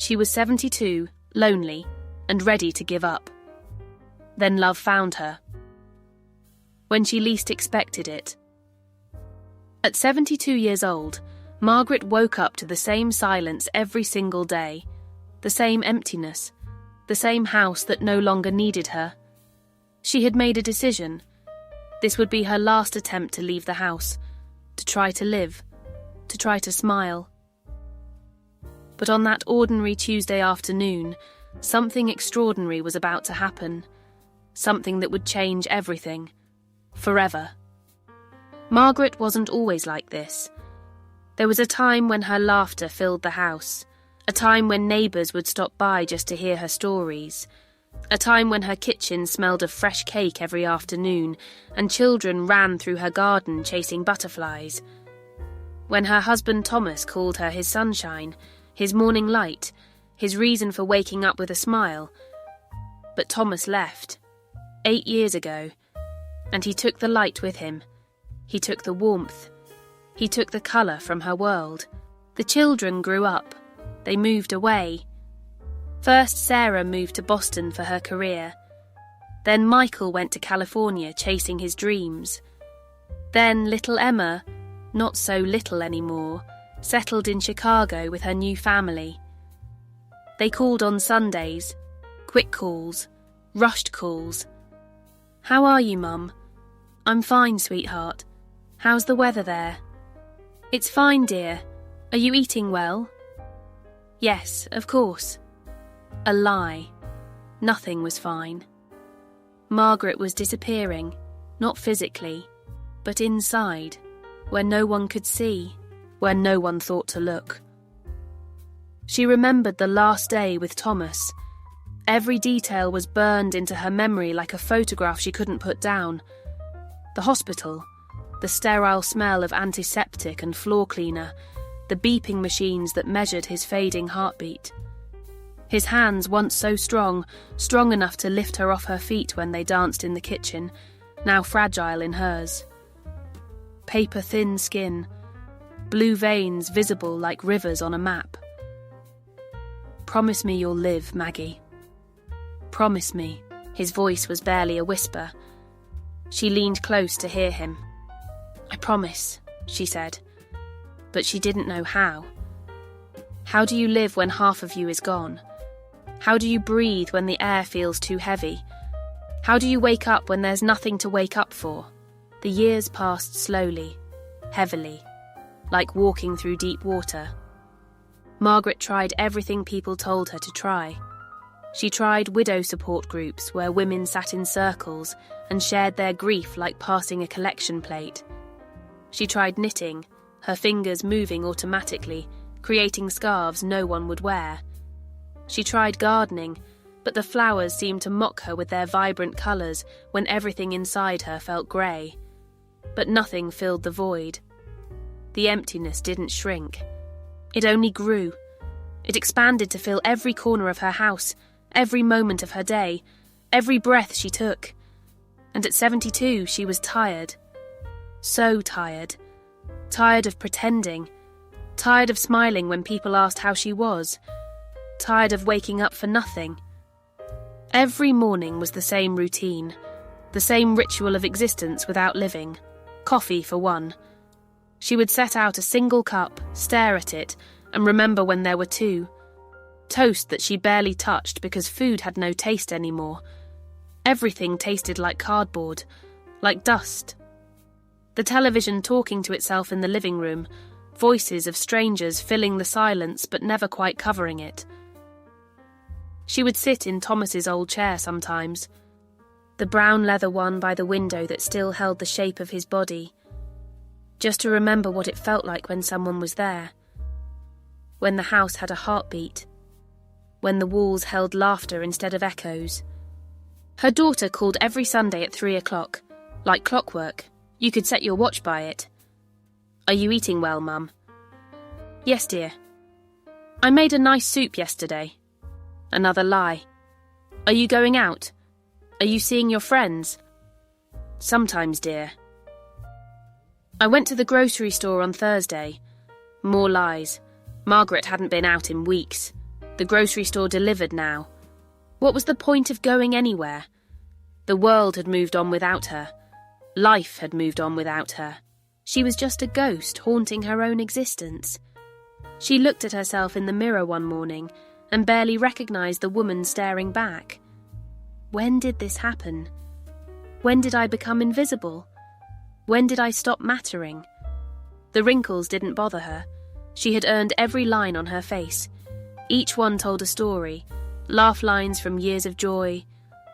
She was 72, lonely, and ready to give up. Then love found her. When she least expected it. At 72 years old, Margaret woke up to the same silence every single day, the same emptiness, the same house that no longer needed her. She had made a decision. This would be her last attempt to leave the house, to try to live, to try to smile. But on that ordinary Tuesday afternoon, something extraordinary was about to happen, something that would change everything, forever. Margaret wasn't always like this. There was a time when her laughter filled the house, a time when neighbours would stop by just to hear her stories, a time when her kitchen smelled of fresh cake every afternoon and children ran through her garden chasing butterflies, when her husband Thomas called her his sunshine, his morning light, his reason for waking up with a smile. But Thomas left, 8 years ago, and he took the light with him. He took the warmth. He took the colour from her world. The children grew up. They moved away. First, Sarah moved to Boston for her career. Then Michael went to California chasing his dreams. Then little Emma, not so little anymore, settled in Chicago with her new family. They called on Sundays, quick calls, rushed calls. "How are you, Mum?" "I'm fine, sweetheart. How's the weather there?" "It's fine, dear. Are you eating well?" "Yes, of course." A lie. Nothing was fine. Margaret was disappearing, not physically, but inside, where no one could see, where no one thought to look. She remembered the last day with Thomas. Every detail was burned into her memory like a photograph she couldn't put down. The hospital, the sterile smell of antiseptic and floor cleaner, the beeping machines that measured his fading heartbeat. His hands, once so strong, strong enough to lift her off her feet when they danced in the kitchen, now fragile in hers. Paper-thin skin, blue veins visible like rivers on a map. "Promise me you'll live, Maggie. Promise me." His voice was barely a whisper. She leaned close to hear him. "I promise," she said, but she didn't know how. How do you live when half of you is gone? How do you breathe when the air feels too heavy? How do you wake up when there's nothing to wake up for? The years passed slowly, heavily, like walking through deep water. Margaret tried everything people told her to try. She tried widow support groups where women sat in circles and shared their grief like passing a collection plate. She tried knitting, her fingers moving automatically, creating scarves no one would wear. She tried gardening, but the flowers seemed to mock her with their vibrant colours when everything inside her felt grey. But nothing filled the void. The emptiness didn't shrink. It only grew. It expanded to fill every corner of her house, every moment of her day, every breath she took. And at 72, she was tired. So tired. Tired of pretending. Tired of smiling when people asked how she was. Tired of waking up for nothing. Every morning was the same routine, the same ritual of existence without living. Coffee for one. She would set out a single cup, stare at it, and remember when there were two. Toast that she barely touched because food had no taste anymore. Everything tasted like cardboard, like dust. The television talking to itself in the living room, voices of strangers filling the silence but never quite covering it. She would sit in Thomas's old chair sometimes, the brown leather one by the window that still held the shape of his body, just to remember what it felt like when someone was there, when the house had a heartbeat, when the walls held laughter instead of echoes. Her daughter called every Sunday at 3 o'clock, like clockwork. You could set your watch by it. "Are you eating well, Mum?" "Yes, dear." "I made a nice soup yesterday." Another lie. "Are you going out? Are you seeing your friends?" "Sometimes, dear." "I went to the grocery store on Thursday." More lies. Margaret hadn't been out in weeks. The grocery store delivered now. What was the point of going anywhere? The world had moved on without her. Life had moved on without her. She was just a ghost haunting her own existence. She looked at herself in the mirror one morning and barely recognised the woman staring back. When did this happen? When did I become invisible? When did I stop mattering? The wrinkles didn't bother her. She had earned every line on her face. Each one told a story, laugh lines from years of joy,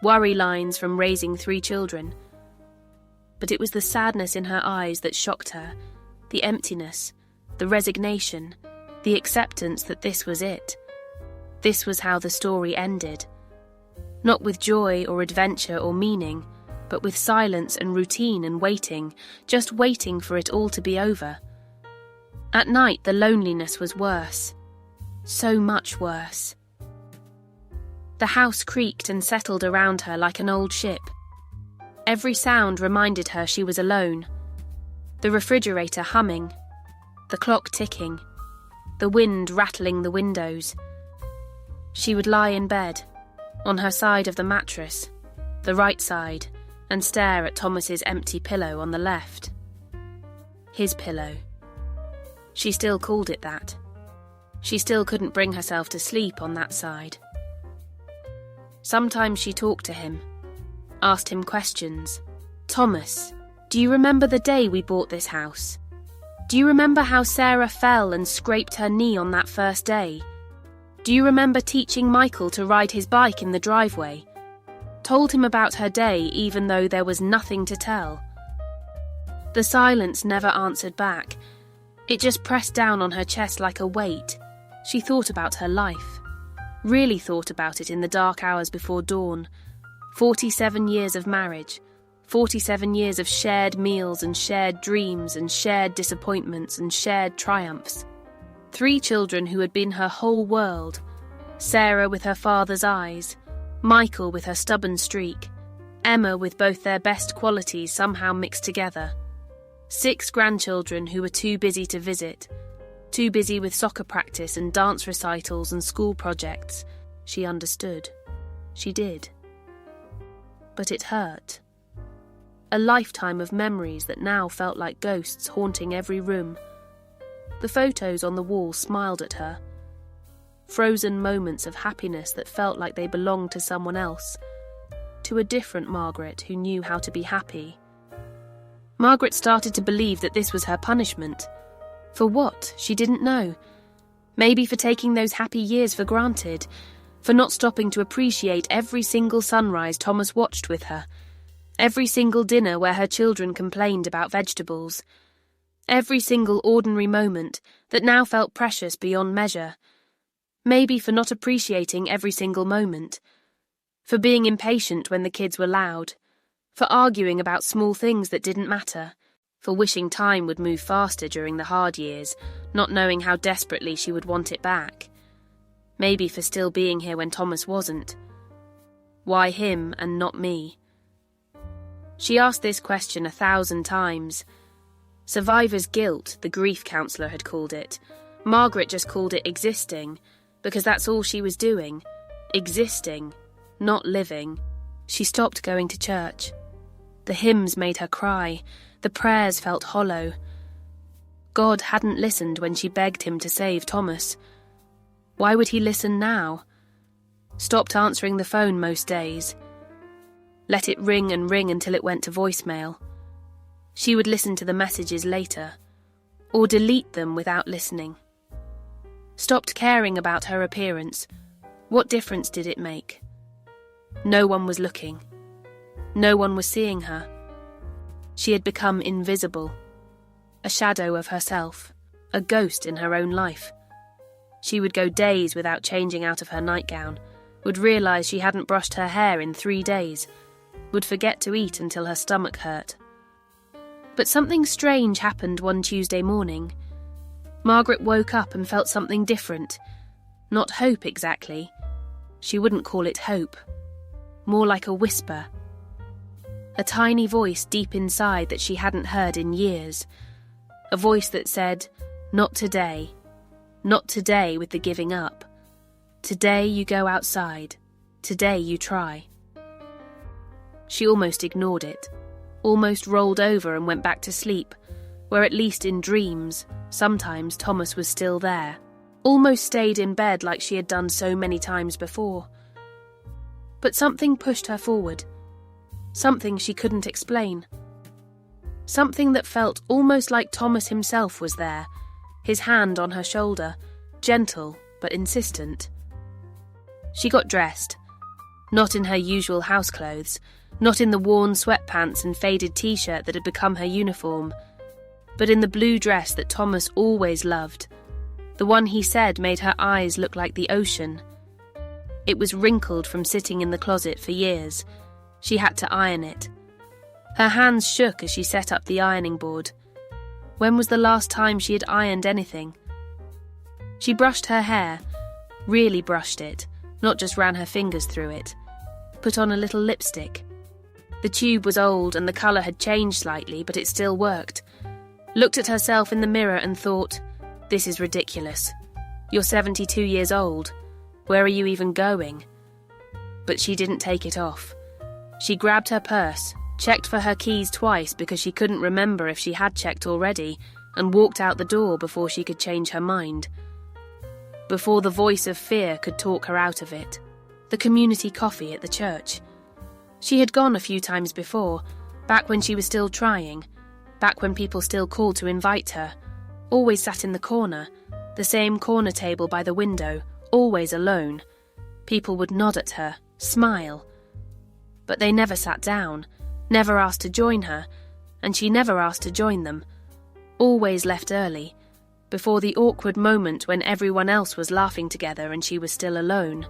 worry lines from raising 3 children. But it was the sadness in her eyes that shocked her, the emptiness, the resignation, the acceptance that this was it. This was how the story ended. Not with joy or adventure or meaning, but with silence and routine and waiting, just waiting for it all to be over. At night, the loneliness was worse. So much worse. The house creaked and settled around her like an old ship. Every sound reminded her she was alone. The refrigerator humming, the clock ticking, the wind rattling the windows. She would lie in bed, on her side of the mattress, the right side, and stare at Thomas's empty pillow on the left. His pillow. She still called it that. She still couldn't bring herself to sleep on that side. Sometimes she talked to him, asked him questions. Thomas, do you remember the day we bought this house? Do you remember how Sarah fell and scraped her knee on that first day? Do you remember teaching Michael to ride his bike in the driveway? Told him about her day even though there was nothing to tell. The silence never answered back. It just pressed down on her chest like a weight. She thought about her life. Really thought about it in the dark hours before dawn. 47 years of marriage. 47 years of shared meals and shared dreams and shared disappointments and shared triumphs. 3 children who had been her whole world. Sarah with her father's eyes. Michael with her stubborn streak. Emma with both their best qualities somehow mixed together. 6 grandchildren who were too busy to visit. Too busy with soccer practice and dance recitals and school projects. She understood. She did. But it hurt. A lifetime of memories that now felt like ghosts haunting every room. The photos on the wall smiled at her. Frozen moments of happiness that felt like they belonged to someone else. To a different Margaret who knew how to be happy. Margaret started to believe that this was her punishment. For what? She didn't know. Maybe for taking those happy years for granted. For not stopping to appreciate every single sunrise Thomas watched with her. Every single dinner where her children complained about vegetables. Every single ordinary moment that now felt precious beyond measure. Maybe for not appreciating every single moment. For being impatient when the kids were loud. For arguing about small things that didn't matter. For wishing time would move faster during the hard years, not knowing how desperately she would want it back. Maybe for still being here when Thomas wasn't. Why him and not me? She asked this question 1,000 times. Survivor's guilt, the grief counsellor had called it. Margaret just called it existing, because that's all she was doing. Existing, not living. She stopped going to church. The hymns made her cry. The prayers felt hollow. God hadn't listened when she begged him to save Thomas. Why would he listen now? Stopped answering the phone most days. Let it ring and ring until it went to voicemail. She would listen to the messages later, or delete them without listening. Stopped caring about her appearance. What difference did it make? No one was looking. No one was seeing her. She had become invisible. A shadow of herself. A ghost in her own life. She would go days without changing out of her nightgown. Would realise she hadn't brushed her hair in 3 days. Would forget to eat until her stomach hurt. But something strange happened one Tuesday morning. Margaret woke up and felt something different. Not hope exactly. She wouldn't call it hope. More like a whisper. A tiny voice deep inside that she hadn't heard in years. A voice that said, "Not today. Not today with the giving up. Today you go outside. Today you try. She almost ignored it, almost rolled over and went back to sleep, where at least in dreams, sometimes Thomas was still there, almost stayed in bed like she had done so many times before. But something pushed her forward, something she couldn't explain. Something that felt almost like Thomas himself was there, his hand on her shoulder, gentle but insistent. She got dressed, not in her usual house clothes, not in the worn sweatpants and faded t-shirt that had become her uniform, but in the blue dress that Thomas always loved, the one he said made her eyes look like the ocean. It was wrinkled from sitting in the closet for years. She had to iron it. Her hands shook as she set up the ironing board. When was the last time she had ironed anything? She brushed her hair, really brushed it, not just ran her fingers through it. Put on a little lipstick. The tube was old and the colour had changed slightly, but it still worked. Looked at herself in the mirror and thought, this is ridiculous. You're 72 years old. Where are you even going? But she didn't take it off. She grabbed her purse, checked for her keys twice because she couldn't remember if she had checked already, and walked out the door before she could change her mind. Before the voice of fear could talk her out of it. The community coffee at the church. She had gone a few times before, back when she was still trying, back when people still called to invite her. Always sat in the corner, the same corner table by the window, always alone. People would nod at her, smile. But they never sat down, never asked to join her, and she never asked to join them. Always left early, before the awkward moment when everyone else was laughing together and she was still alone.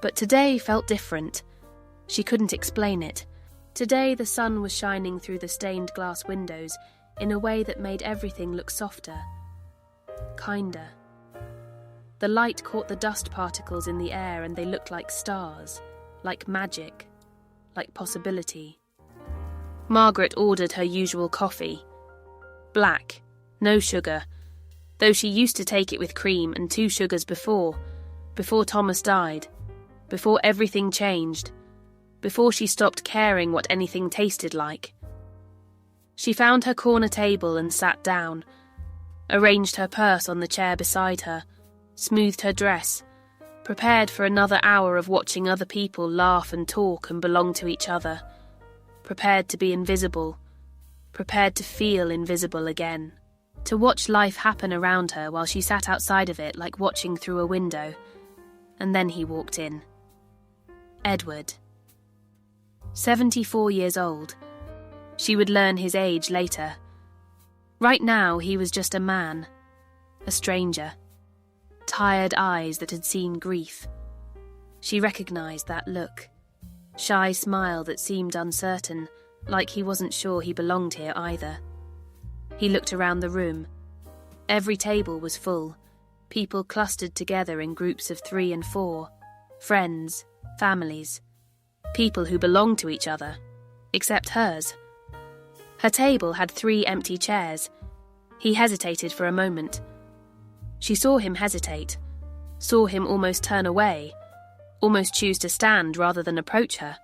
But today felt different. She couldn't explain it. Today the sun was shining through the stained glass windows in a way that made everything look softer, kinder. The light caught the dust particles in the air and they looked like stars, like magic, like possibility. Margaret ordered her usual coffee. Black, no sugar, though she used to take it with cream and 2 sugars before Thomas died, before everything changed, before she stopped caring what anything tasted like. She found her corner table and sat down, arranged her purse on the chair beside her, smoothed her dress, prepared for another hour of watching other people laugh and talk and belong to each other, prepared to be invisible, prepared to feel invisible again, to watch life happen around her while she sat outside of it like watching through a window. And then he walked in. Edward. 74 years old. She would learn his age later. Right now he was just a man, a stranger. Tired eyes that had seen grief. She recognised that look. Shy smile that seemed uncertain, like he wasn't sure he belonged here either. He looked around the room. Every table was full, people clustered together in groups of 3 and 4, friends, families, people who belonged to each other, except hers. Her table had 3 empty chairs. He hesitated for a moment. She saw him hesitate, saw him almost turn away, almost choose to stand rather than approach her.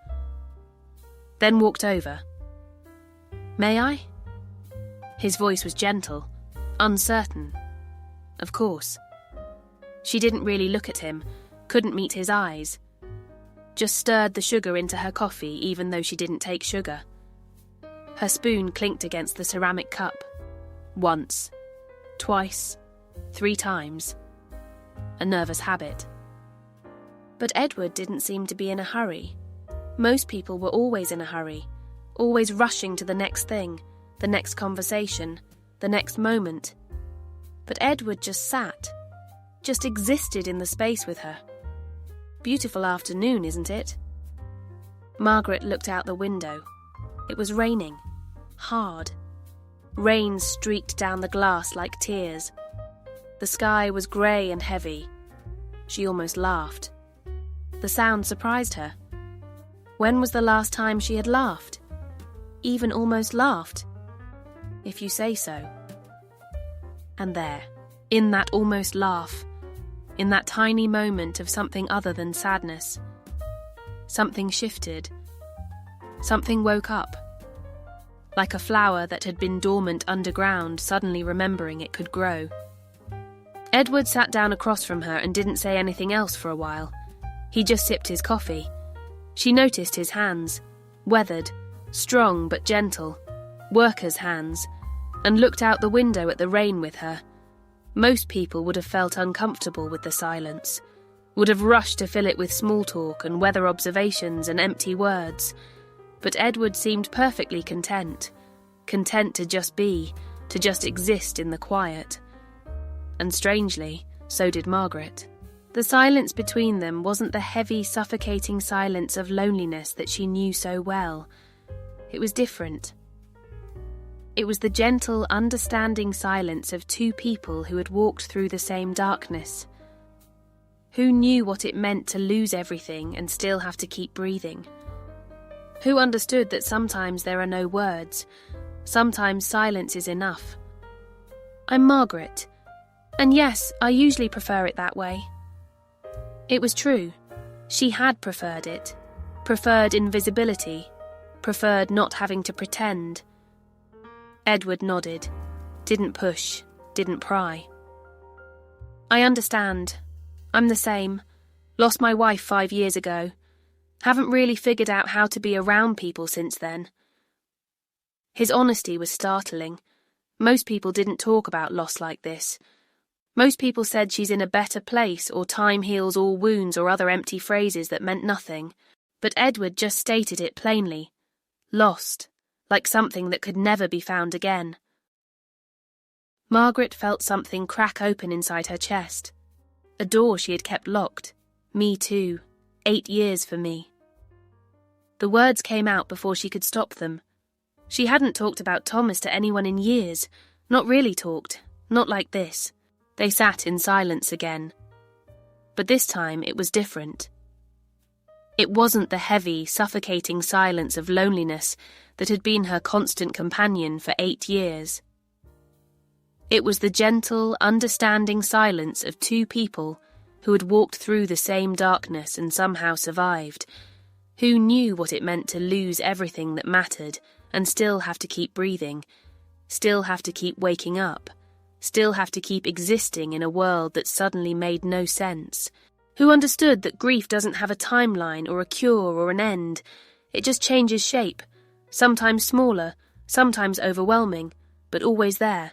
Then walked over. "May I?" His voice was gentle, uncertain. Of course. She didn't really look at him, couldn't meet his eyes. Just stirred the sugar into her coffee even though she didn't take sugar. Her spoon clinked against the ceramic cup. Once, twice, 3 times. A nervous habit. But Edward didn't seem to be in a hurry. Most people were always in a hurry, always rushing to the next thing, the next conversation, the next moment. But Edward just sat, just existed in the space with her. Beautiful afternoon, isn't it? Margaret looked out the window. It was raining, hard. Rain streaked down the glass like tears. The sky was grey and heavy. She almost laughed. The sound surprised her. When was the last time she had laughed? Even almost laughed? If you say so. And there, in that almost laugh, in that tiny moment of something other than sadness. Something shifted. Something woke up. Like a flower that had been dormant underground suddenly remembering it could grow. Edward sat down across from her and didn't say anything else for a while. He just sipped his coffee. She noticed his hands, weathered, strong but gentle, workers' hands, and looked out the window at the rain with her. Most people would have felt uncomfortable with the silence, would have rushed to fill it with small talk and weather observations and empty words. But Edward seemed perfectly content to just be, to just exist in the quiet. And strangely, so did Margaret. The silence between them wasn't the heavy, suffocating silence of loneliness that she knew so well. It was different. It was the gentle, understanding silence of two people who had walked through the same darkness. Who knew what it meant to lose everything and still have to keep breathing? Who understood that sometimes there are no words, sometimes silence is enough? I'm Margaret, and yes, I usually prefer it that way. It was true. She had preferred it. Preferred invisibility. Preferred not having to pretend. Edward nodded. Didn't push. Didn't pry. I understand. I'm the same. Lost my wife 5 years ago. Haven't really figured out how to be around people since then. His honesty was startling. Most people didn't talk about loss like this. Most people said she's in a better place or time heals all wounds or other empty phrases that meant nothing. But Edward just stated it plainly. Lost. Like something that could never be found again. Margaret felt something crack open inside her chest. A door she had kept locked. Me too. 8 years for me. The words came out before she could stop them. She hadn't talked about Thomas to anyone in years. Not really talked. Not like this. They sat in silence again. But this time it was different. It wasn't the heavy, suffocating silence of loneliness that had been her constant companion for 8 years. It was the gentle, understanding silence of two people who had walked through the same darkness and somehow survived, who knew what it meant to lose everything that mattered and still have to keep breathing, still have to keep waking up, still have to keep existing in a world that suddenly made no sense, who understood that grief doesn't have a timeline or a cure or an end. It just changes shape, sometimes smaller, sometimes overwhelming, but always there.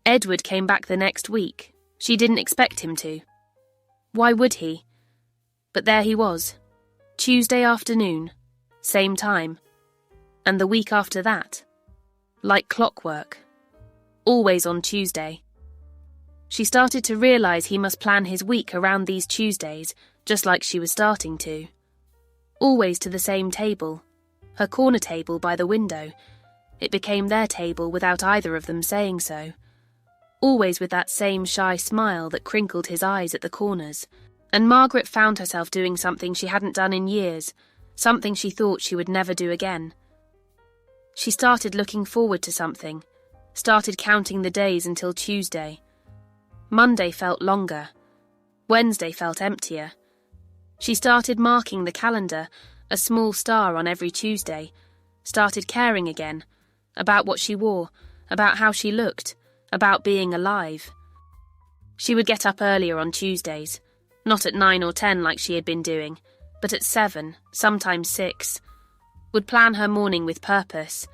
Edward came back the next week. She didn't expect him to. Why would he? But there he was. Tuesday afternoon. Same time. And the week after that. Like clockwork. Always on Tuesday. She started to realise he must plan his week around these Tuesdays, just like she was starting to. Always to the same table. Her corner table by the window. It became their table without either of them saying so. Always with that same shy smile that crinkled his eyes at the corners. And Margaret found herself doing something she hadn't done in years, something she thought she would never do again. She started looking forward to something, started counting the days until Tuesday. Monday felt longer. Wednesday felt emptier. She started marking the calendar, a small star on every Tuesday, started caring again, about what she wore, about how she looked, about being alive. She would get up earlier on Tuesdays, not at 9 or 10 like she had been doing, but at 7, sometimes 6. Would plan her morning with purpose,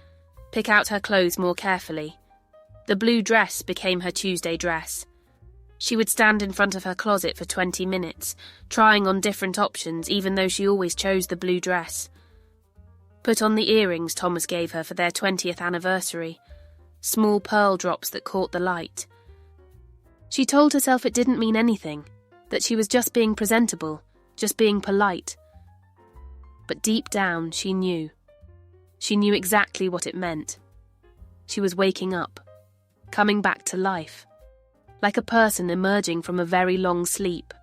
pick out her clothes more carefully. The blue dress became her Tuesday dress. She would stand in front of her closet for 20 minutes, trying on different options even though she always chose the blue dress. Put on the earrings Thomas gave her for their 20th anniversary, small pearl drops that caught the light. She told herself it didn't mean anything, that she was just being presentable, just being polite. But deep down she knew. She knew exactly what it meant. She was waking up, coming back to life. Like a person emerging from a very long sleep.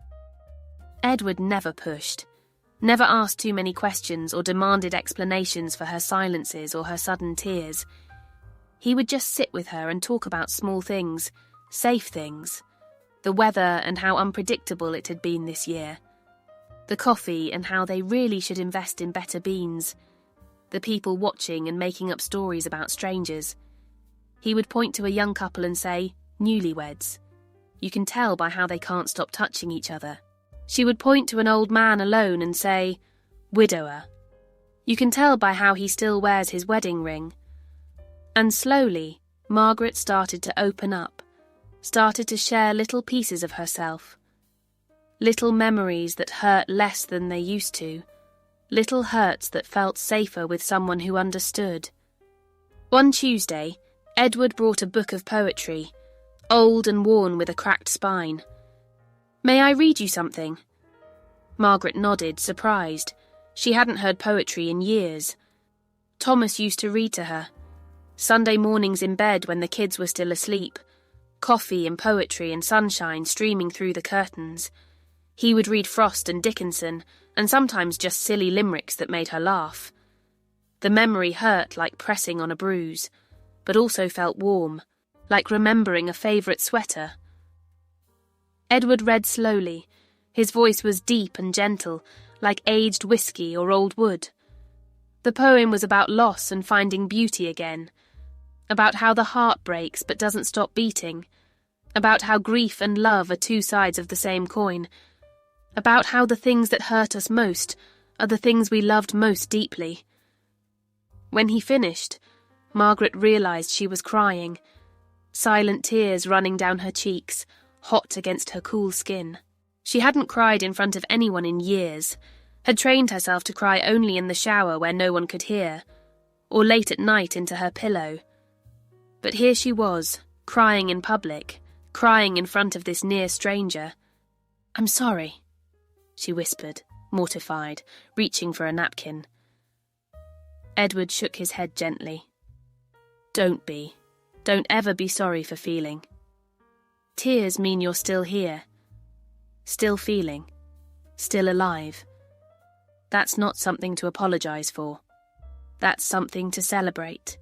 Edward never pushed, never asked too many questions or demanded explanations for her silences or her sudden tears. He would just sit with her and talk about small things, safe things. The weather and how unpredictable it had been this year. The coffee and how they really should invest in better beans. The people watching and making up stories about strangers. He would point to a young couple and say, "Newlyweds. You can tell by how they can't stop touching each other." She would point to an old man alone and say, "Widower. You can tell by how he still wears his wedding ring." And slowly, Margaret started to open up, started to share little pieces of herself. Little memories that hurt less than they used to. Little hurts that felt safer with someone who understood. One Tuesday, Edward brought a book of poetry, old and worn with a cracked spine. "May I read you something?" Margaret nodded, surprised. She hadn't heard poetry in years. Thomas used to read to her. Sunday mornings in bed when the kids were still asleep. Coffee and poetry and sunshine streaming through the curtains. He would read Frost and Dickinson, and sometimes just silly limericks that made her laugh. The memory hurt like pressing on a bruise, but also felt warm, like remembering a favourite sweater. Edward read slowly. His voice was deep and gentle, like aged whiskey or old wood. The poem was about loss and finding beauty again, about how the heart breaks but doesn't stop beating, about how grief and love are two sides of the same coin, about how the things that hurt us most are the things we loved most deeply. When he finished, Margaret realised she was crying, silent tears running down her cheeks, hot against her cool skin. She hadn't cried in front of anyone in years, had trained herself to cry only in the shower where no one could hear, or late at night into her pillow. But here she was, crying in public, crying in front of this near stranger. "I'm sorry," she whispered, mortified, reaching for a napkin. Edward shook his head gently. "Don't be. Don't ever be sorry for feeling. Tears mean you're still here. Still feeling. Still alive. That's not something to apologise for. That's something to celebrate."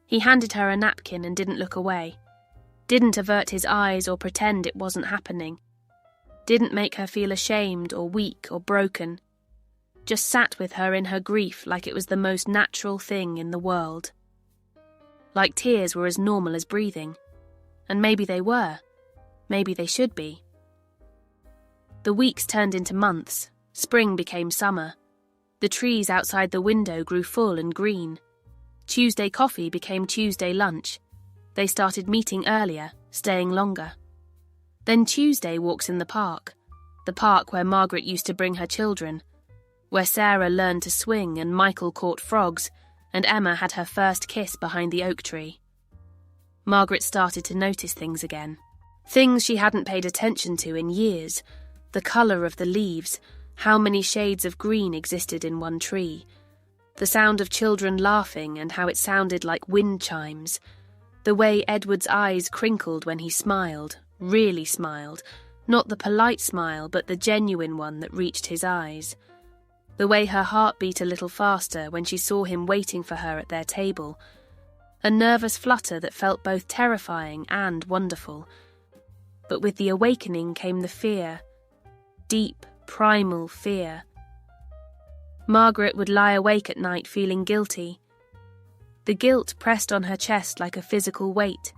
He handed her a napkin and didn't look away. Didn't avert his eyes or pretend it wasn't happening. Didn't make her feel ashamed or weak or broken. Just sat with her in her grief like it was the most natural thing in the world. Like tears were as normal as breathing. And maybe they were. Maybe they should be. The weeks turned into months. Spring became summer. The trees outside the window grew full and green. Tuesday coffee became Tuesday lunch. They started meeting earlier, staying longer. Then Tuesday walks in the park where Margaret used to bring her children, where Sarah learned to swing and Michael caught frogs, and Emma had her first kiss behind the oak tree. Margaret started to notice things again. Things she hadn't paid attention to in years. The colour of the leaves, how many shades of green existed in one tree. The sound of children laughing and how it sounded like wind chimes. The way Edward's eyes crinkled when he smiled, really smiled, not the polite smile but the genuine one that reached his eyes. The way her heart beat a little faster when she saw him waiting for her at their table. A nervous flutter that felt both terrifying and wonderful. But with the awakening came the fear. Deep, primal fear. Margaret would lie awake at night feeling guilty. The guilt pressed on her chest like a physical weight.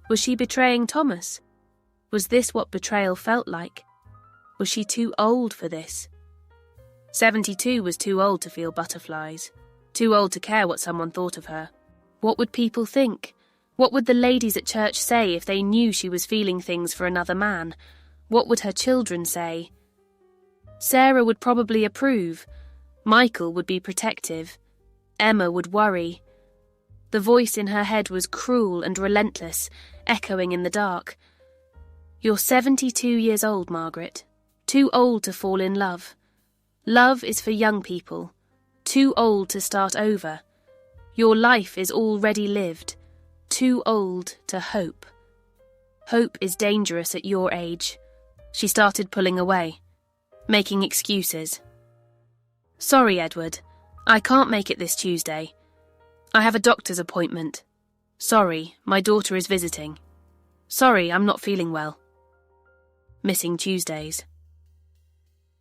Was she betraying Thomas? Was this what betrayal felt like? Was she too old for this? 72 was too old to feel butterflies, too old to care what someone thought of her. What would people think? What would the ladies at church say if they knew she was feeling things for another man? What would her children say? Sarah would probably approve. Michael would be protective. Emma would worry. The voice in her head was cruel and relentless, echoing in the dark. "You're 72 years old, Margaret. Too old to fall in love. Love is for young people. Too old to start over. Your life is already lived. Too old to hope. Hope is dangerous at your age." She started pulling away, making excuses. "Sorry, Edward. I can't make it this Tuesday. I have a doctor's appointment. Sorry, my daughter is visiting. Sorry, I'm not feeling well." missing Tuesdays.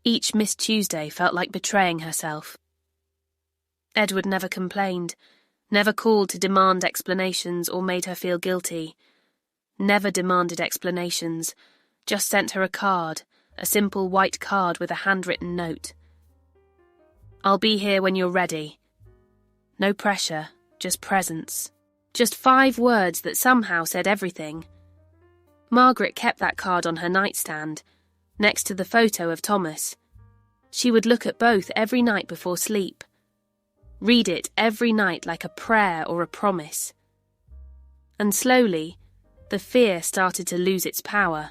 Each missed Tuesday felt like betraying herself. Edward never complained, never called to demand explanations or made her feel guilty. Never demanded explanations, just sent her a card, a simple white card with a handwritten note. "I'll be here when you're ready." No pressure, just presence. Just 5 words that somehow said everything. Margaret kept that card on her nightstand, next to the photo of Thomas. She would look at both every night before sleep. Read it every night like a prayer or a promise. And slowly, the fear started to lose its power,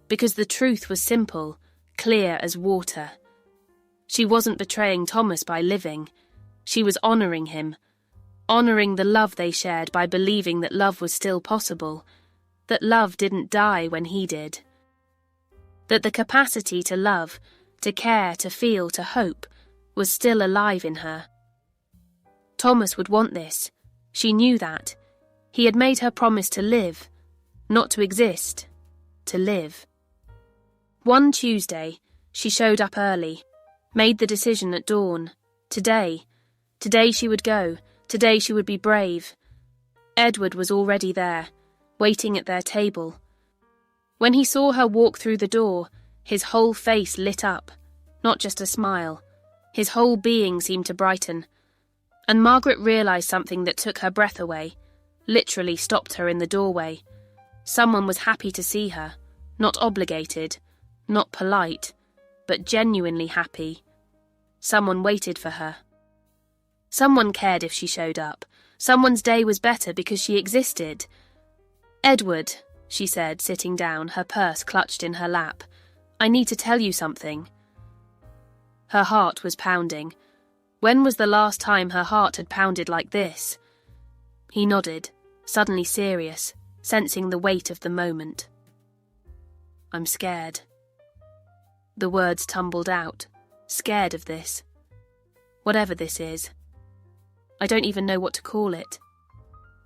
because the truth was simple, clear as water. She wasn't betraying Thomas by living. She was honouring him, honouring the love they shared by believing that love was still possible, that love didn't die when he did. That the capacity to love, to care, to feel, to hope, was still alive in her. Thomas would want this. She knew that. He had made her promise to live, not to exist, to live. One Tuesday, she showed up early, made the decision at dawn. Today she would go, today she would be brave. Edward was already there, waiting at their table. When he saw her walk through the door, his whole face lit up, not just a smile. His whole being seemed to brighten. And Margaret realised something that took her breath away, literally stopped her in the doorway. Someone was happy to see her, not obligated, not polite, but genuinely happy. Someone waited for her. Someone cared if she showed up. Someone's day was better because she existed. "Edward," she said, sitting down, her purse clutched in her lap, "I need to tell you something." Her heart was pounding. When was the last time her heart had pounded like this? He nodded, suddenly serious, sensing the weight of the moment. "I'm scared." The words tumbled out. Scared of this. Whatever this is. I don't even know what to call it.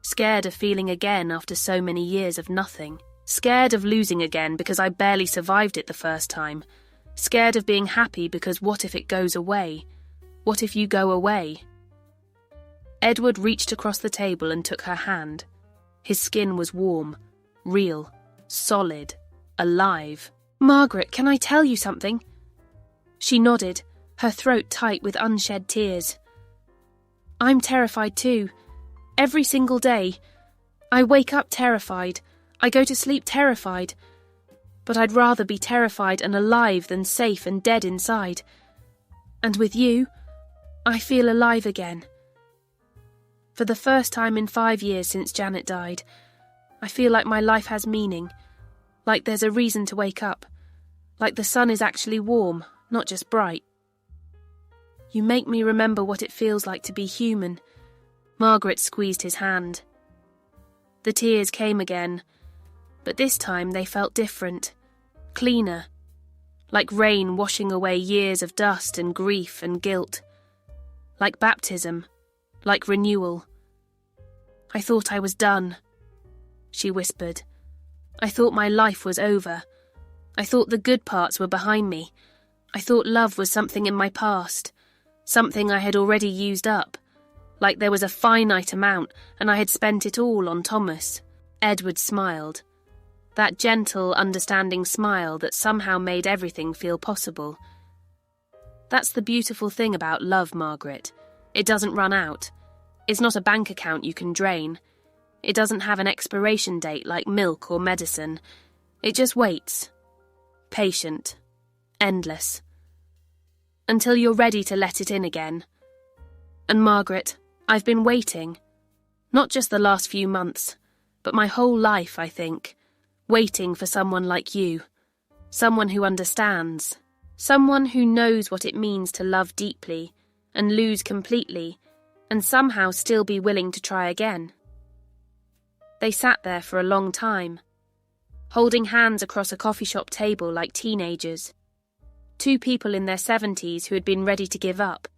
Scared of feeling again after so many years of nothing. Scared of losing again because I barely survived it the first time. Scared of being happy because what if it goes away? What if you go away? Edward reached across the table and took her hand. His skin was warm, real, solid, alive. "Margaret, can I tell you something?" She nodded, her throat tight with unshed tears. "I'm terrified too. Every single day. I wake up terrified. I go to sleep terrified. But I'd rather be terrified and alive than safe and dead inside. And with you, I feel alive again. For the first time in 5 years since Janet died, I feel like my life has meaning, like there's a reason to wake up, like the sun is actually warm, not just bright. You make me remember what it feels like to be human." Margaret squeezed his hand. The tears came again, but this time they felt different, cleaner, like rain washing away years of dust and grief and guilt. Like baptism, like renewal. "I thought I was done," she whispered. "I thought my life was over. I thought the good parts were behind me. I thought love was something in my past, something I had already used up, like there was a finite amount and I had spent it all on Thomas." Edward smiled. That gentle, understanding smile that somehow made everything feel possible. That's the beautiful thing about love, Margaret. It doesn't run out. It's not a bank account you can drain. It doesn't have an expiration date like milk or medicine. It just waits. Patient. Endless. Until you're ready to let it in again. And Margaret, I've been waiting. Not just the last few months, but my whole life, I think. Waiting for someone like you. Someone who understands. Someone who knows what it means to love deeply and lose completely and somehow still be willing to try again. They sat there for a long time, holding hands across a coffee shop table like teenagers. 2 people in their 70s who had been ready to give up,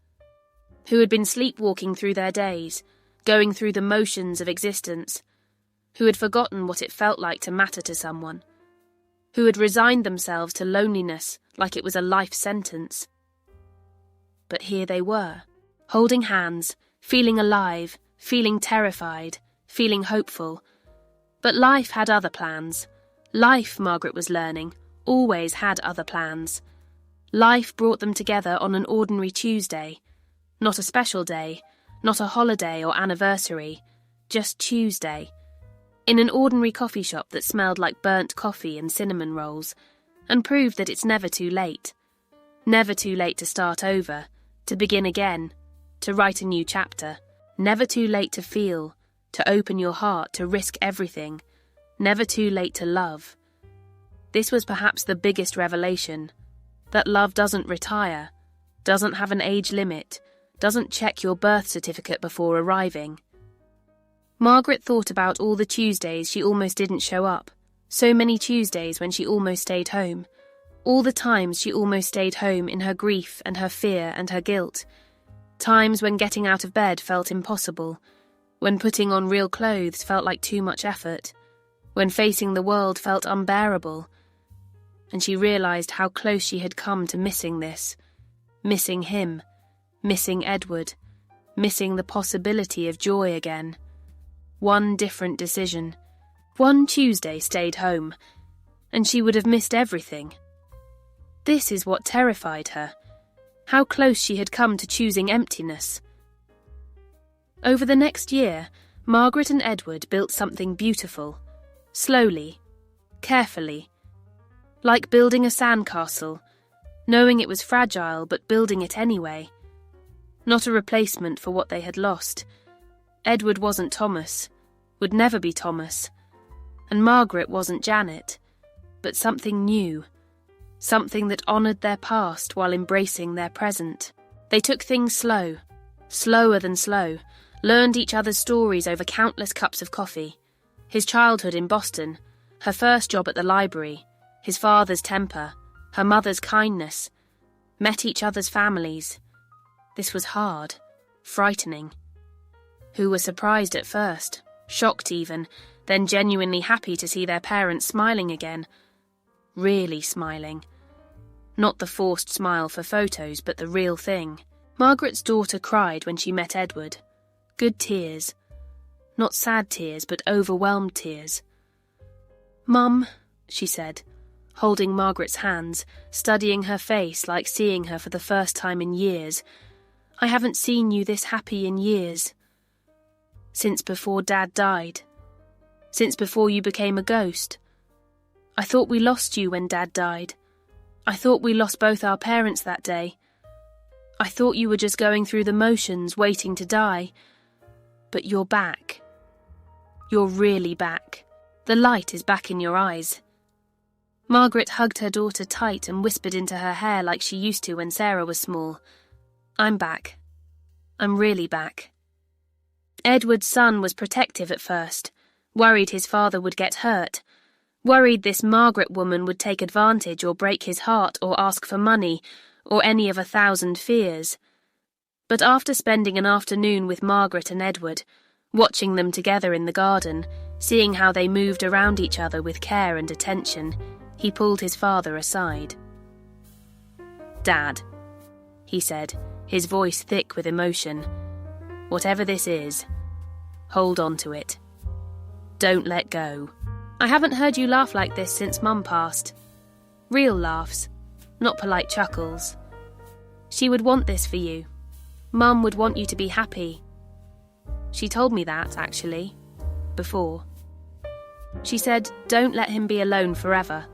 who had been sleepwalking through their days, going through the motions of existence, who had forgotten what it felt like to matter to someone. who had resigned themselves to loneliness like it was a life sentence. But here they were, holding hands, feeling alive, feeling terrified, feeling hopeful. But life had other plans. Life, Margaret was learning, always had other plans. Life brought them together on an ordinary Tuesday. Not a special day, not a holiday or anniversary, just Tuesday. In an ordinary coffee shop that smelled like burnt coffee and cinnamon rolls, and proved that it's never too late. Never too late to start over, to begin again, to write a new chapter. Never too late to feel, to open your heart, to risk everything. Never too late to love. This was perhaps the biggest revelation, that love doesn't retire, doesn't have an age limit, doesn't check your birth certificate before arriving. Margaret thought about all the Tuesdays she almost didn't show up, so many Tuesdays when she almost stayed home, all the times she almost stayed home in her grief and her fear and her guilt, times when getting out of bed felt impossible, when putting on real clothes felt like too much effort, when facing the world felt unbearable. And she realised how close she had come to missing this, missing him, missing Edward, missing the possibility of joy again. One different decision, one Tuesday stayed home, and she would have missed everything. This is what terrified her, how close she had come to choosing emptiness. Over the next year, Margaret and Edward built something beautiful, slowly, carefully, like building a sandcastle, knowing it was fragile but building it anyway. Not a replacement for what they had lost. Edward wasn't Thomas, would never be Thomas, and Margaret wasn't Janet, but something new, something that honoured their past while embracing their present. They took things slow, slower than slow, learned each other's stories over countless cups of coffee. His childhood in Boston, her first job at the library, his father's temper, her mother's kindness, met each other's families. This was hard, frightening. Who were surprised at first, shocked even, then genuinely happy to see their parents smiling again. Really smiling. Not the forced smile for photos, but the real thing. Margaret's daughter cried when she met Edward. Good tears. Not sad tears, but overwhelmed tears. "Mum," she said, holding Margaret's hands, studying her face like seeing her for the first time in years. "I haven't seen you this happy in years. Since before Dad died. Since before you became a ghost. I thought we lost you when Dad died. I thought we lost both our parents that day. I thought you were just going through the motions, waiting to die. But you're back. You're really back. The light is back in your eyes." Margaret hugged her daughter tight and whispered into her hair like she used to when Sarah was small. "I'm back. I'm really back." Edward's son was protective at first, worried his father would get hurt, worried this Margaret woman would take advantage or break his heart or ask for money, or any of 1,000 fears. But after spending an afternoon with Margaret and Edward, watching them together in the garden, seeing how they moved around each other with care and attention, he pulled his father aside. "Dad," he said, his voice thick with emotion, "whatever this is, hold on to it. Don't let go. I haven't heard you laugh like this since Mum passed. Real laughs, not polite chuckles. She would want this for you. Mum would want you to be happy. She told me that, actually, before. She said, don't let him be alone forever."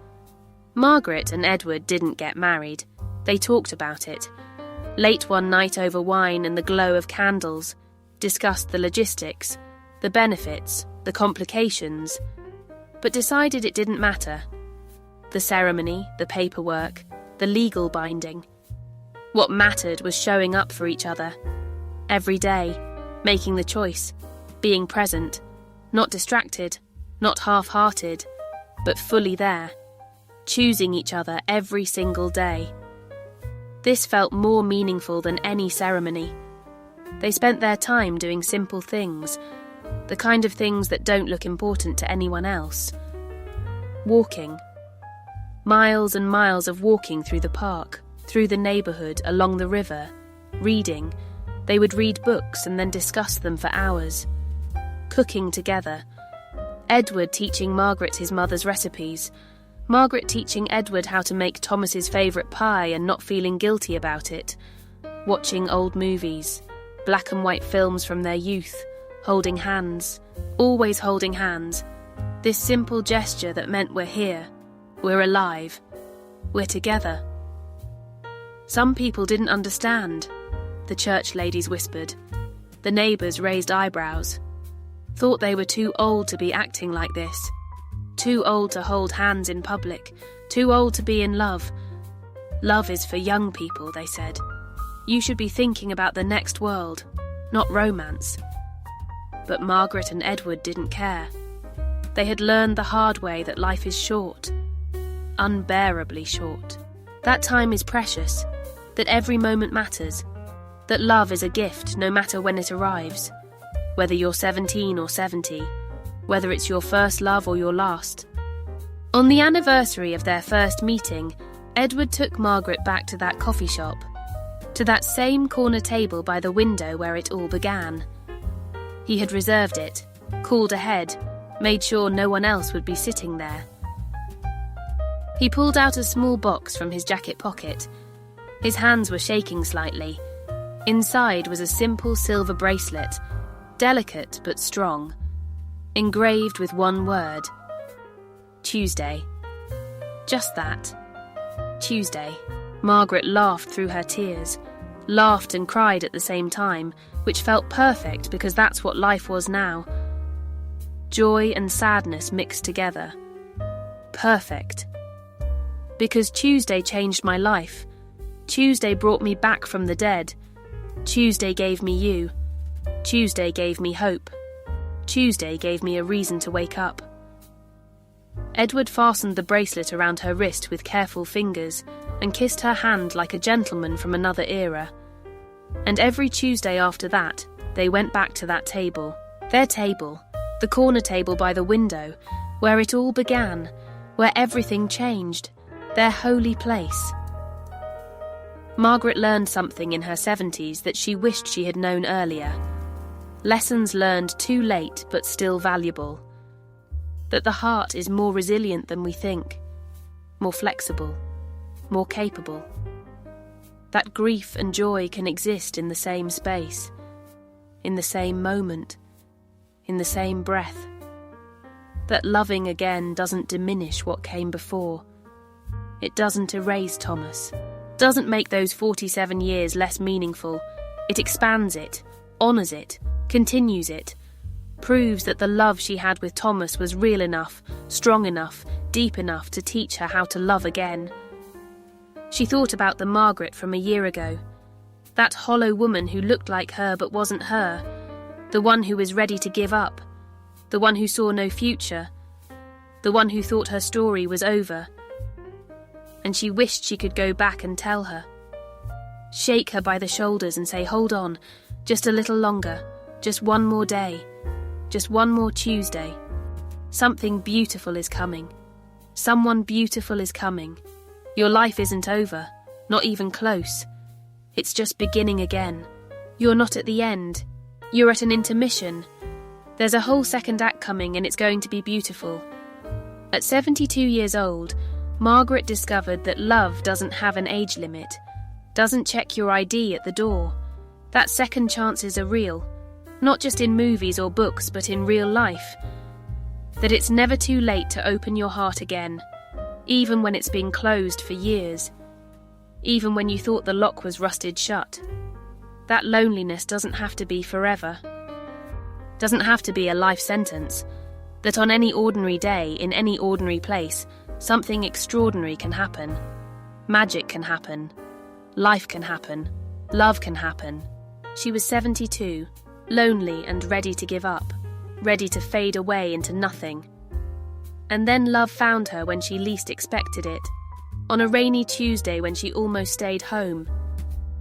Margaret and Edward didn't get married. They talked about it. Late one night over wine and the glow of candles, discussed the logistics, the benefits, the complications, but decided it didn't matter. The ceremony, the paperwork, the legal binding. What mattered was showing up for each other. Every day, making the choice, being present, not distracted, not half-hearted, but fully there, choosing each other every single day. This felt more meaningful than any ceremony. They spent their time doing simple things, the kind of things that don't look important to anyone else. Walking, Miles and miles of walking through the park, through the neighbourhood, along the river, reading. They would read books and then discuss them for hours. Cooking together. Edward teaching Margaret his mother's recipes. Margaret teaching Edward how to make Thomas's favourite pie and not feeling guilty about it. Watching old movies, black and white films from their youth, holding hands, always holding hands. This simple gesture that meant we're here, we're alive, we're together. Some people didn't understand, the church ladies whispered. The neighbours raised eyebrows, thought they were too old to be acting like this, too old to hold hands in public, too old to be in love. Love is for young people, they said. You should be thinking about the next world, not romance. But Margaret and Edward didn't care. They had learned the hard way that life is short, unbearably short. That time is precious, that every moment matters, that love is a gift no matter when it arrives, whether you're 17 or 70, whether it's your first love or your last. On the anniversary of their first meeting, Edward took Margaret back to that coffee shop, to that same corner table by the window where it all began. He had reserved it, called ahead, made sure no one else would be sitting there. He pulled out a small box from his jacket pocket. His hands were shaking slightly. Inside was a simple silver bracelet, delicate but strong, engraved with one word. Tuesday. Just that. Tuesday. Margaret laughed through her tears, laughed and cried at the same time, which felt perfect because that's what life was now. Joy and sadness mixed together. Perfect. Because Tuesday changed my life. Tuesday brought me back from the dead. Tuesday gave me you. Tuesday gave me hope. Tuesday gave me a reason to wake up. Edward fastened the bracelet around her wrist with careful fingers and kissed her hand like a gentleman from another era. And every Tuesday after that, they went back to that table. Their table, the corner table by the window, where it all began, where everything changed, their holy place. Margaret learned something in her 70s that she wished she had known earlier. Lessons learned too late but still valuable. That the heart is more resilient than we think, more flexible, more capable. That grief and joy can exist in the same space, in the same moment, in the same breath. That loving again doesn't diminish what came before. It doesn't erase Thomas, doesn't make those 47 years less meaningful. It expands it, honours it, continues it, proves that the love she had with Thomas was real enough, strong enough, deep enough to teach her how to love again. She thought about the Margaret from a year ago, that hollow woman who looked like her but wasn't her, the one who was ready to give up, the one who saw no future, the one who thought her story was over. And she wished she could go back and tell her. Shake her by the shoulders and say, hold on, just a little longer, just one more day, just one more Tuesday. Something beautiful is coming. Someone beautiful is coming. Your life isn't over, not even close. It's just beginning again. You're not at the end. You're at an intermission. There's a whole second act coming and it's going to be beautiful. At 72 years old, Margaret discovered that love doesn't have an age limit, doesn't check your ID at the door. That second chances are real, not just in movies or books but in real life. That it's never too late to open your heart again, even when it's been closed for years, even when you thought the lock was rusted shut. That loneliness doesn't have to be forever, doesn't have to be a life sentence. That on any ordinary day, in any ordinary place, something extraordinary can happen. Magic can happen. Life can happen. Love can happen. She was 72, lonely and ready to give up, ready to fade away into nothing. And then love found her when she least expected it, on a rainy Tuesday when she almost stayed home,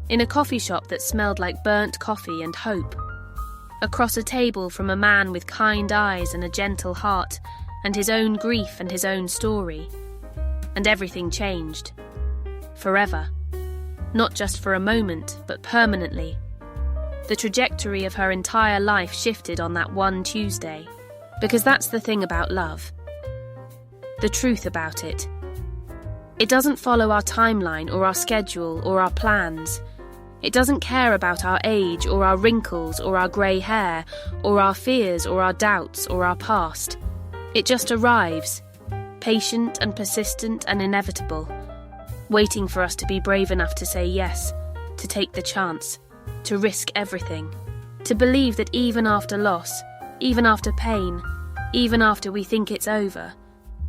in a coffee shop that smelled like burnt coffee and hope, across a table from a man with kind eyes and a gentle heart, and his own grief and his own story. and everything changed. Forever. Not just for a moment, but permanently. The trajectory of her entire life shifted on that one Tuesday. Because that's the thing about love. The truth about it. It doesn't follow our timeline or our schedule or our plans. It doesn't care about our age or our wrinkles or our grey hair or our fears or our doubts or our past. It just arrives, patient and persistent and inevitable, waiting for us to be brave enough to say yes, to take the chance, to risk everything, to believe that even after loss, even after pain, even after we think it's over,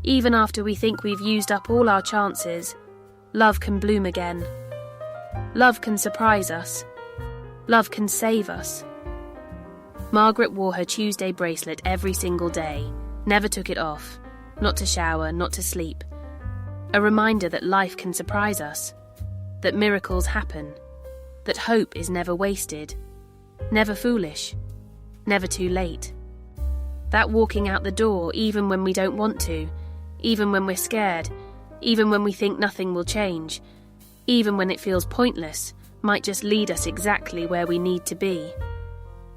even after we think we've used up all our chances, love can bloom again. Love can surprise us. Love can save us. Margaret wore her Tuesday bracelet every single day, never took it off, not to shower, not to sleep. A reminder that life can surprise us, that miracles happen, that hope is never wasted, never foolish, never too late. That walking out the door even when we don't want to, even when we're scared, even when we think nothing will change, even when it feels pointless, might just lead us exactly where we need to be.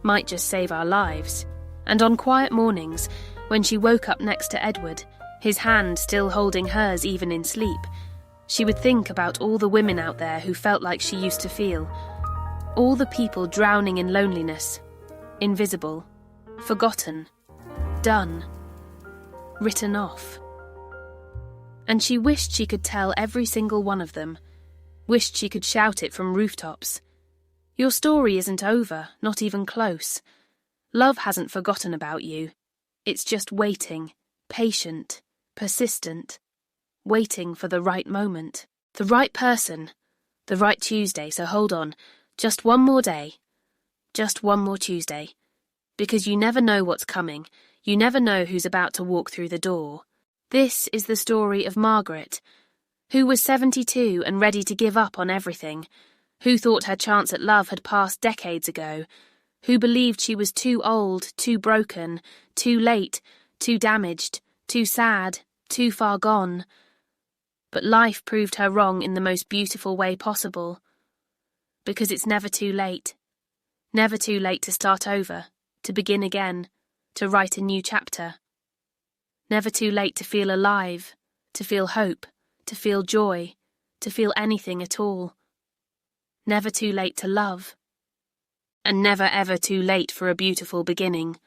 Might just save our lives. And on quiet mornings, when she woke up next to Edward, his hand still holding hers even in sleep, she would think about all the women out there who felt like she used to feel. All the people drowning in loneliness, invisible, forgotten, done, written off. And she wished she could tell every single one of them, wished she could shout it from rooftops. Your story isn't over, not even close. Love hasn't forgotten about you. It's just waiting, patient, persistent, waiting for the right moment, the right person, the right Tuesday, so hold on, just one more day, just one more Tuesday, because you never know what's coming, you never know who's about to walk through the door. This is the story of Margaret, who was 72 and ready to give up on everything, who thought her chance at love had passed decades ago, who believed she was too old, too broken, too late, too damaged, too sad, too far gone. But life proved her wrong in the most beautiful way possible. Because it's never too late. Never too late to start over, to begin again, to write a new chapter. Never too late to feel alive, to feel hope, to feel joy, to feel anything at all. Never too late to love. And never ever too late for a beautiful beginning.